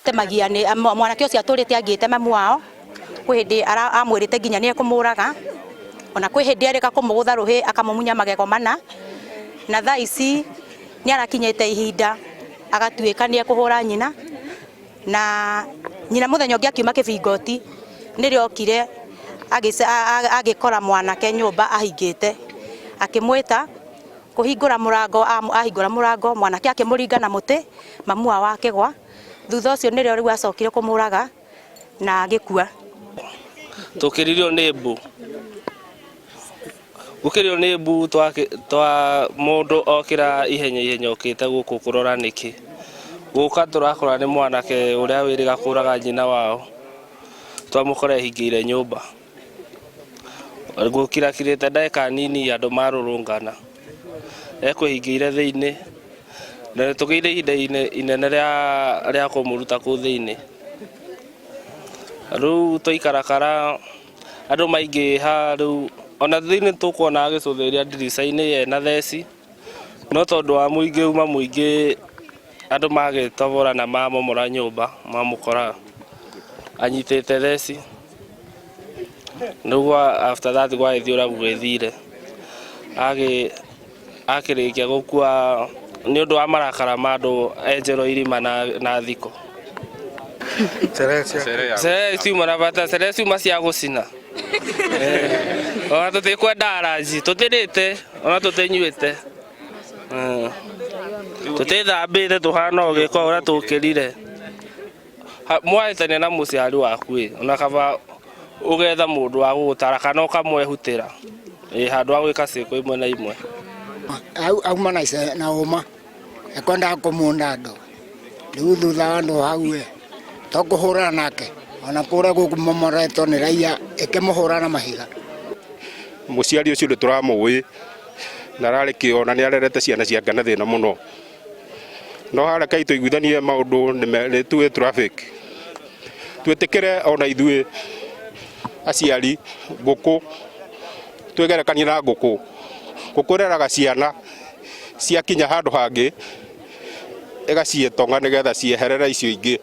Temagia ni mwanake ucio aturite angite mamu wao kwi hindi amwirite nginya ni ekumuraga ona kwi hindi arika kumugutha ruhi akamumunya magego mana na thaa ici ni arakinyite ihinda agatuika ni ekuhura nyina na nyina muthenya ungi akiuma kibingoti niriokire agikora mwanake nyumba ahingite akimwita kuhingura murango ahingura murango mwanake akimuringa na muti mamu wao akigwa thutha ucio nirio riu acokire kumuraga na agikua tukiririo ni mbu gukirio ni mbu twa mundu okira ihenya okite guku kurora niki guka turakora ni mwanake uria wiriga kuraga nyina wao twamukora hingire nyumba gukira kirite ndeka nini andu marurungana ekuhingire thiini na tugeire ihinda inene ria kumuruta ku thiini riu twaikarakara andu maingiha riu ona thiini tukuona agicuthiria ndirica-ini yena theci no tondu wa muingi uma muingi andu magitobora na mamomora nyumba mamukora anyitite theci niguo after that gwethio gwithire akirikia gukua ni undu wa marakara ma andu enjero irima na thiko ciuma na bata ciuma cia gucina ona tutikwenda aranji tutirite ona tutinyuite tutithambite tuhana ugiko uria tukirire mwahitania na muciari waku ona kaba ugetha mundu wa gutara kana ukamwehutira handu wa gwika ciiko imwe na imwe auma na uma ekwenda kumunda andu riu thutha andu hau tokuhura nake ona kura gukumomoretwo ni raia ikimuhura na mahiga muciari ucio turamuwi na rari kiona ni arerete ciana cia ngana thina muno no hara kai tuiguithanie maundu ni tuwe traffic twetikire ona ithuĩ aciari nguku twegerekanie na nguku gukureraga ciana ciakinya handu hangi igacietonga nigetha cieherera icio ingi